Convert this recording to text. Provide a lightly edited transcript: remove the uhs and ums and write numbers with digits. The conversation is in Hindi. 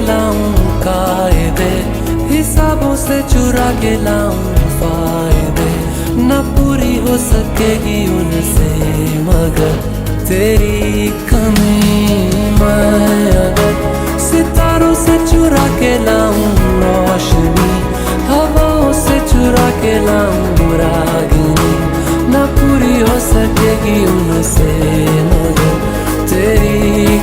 लाऊं कायदे, हिसाबों से चुरा के लाऊं फायदे। न पूरी हो सकेगी उनसे मगर तेरी कमी मैं अगर सितारों से चुरा के लाऊं रोशनी, हवाओं से चुरा के लाऊं रागिनी। न पूरी हो सकेगी उनसे मगर तेरी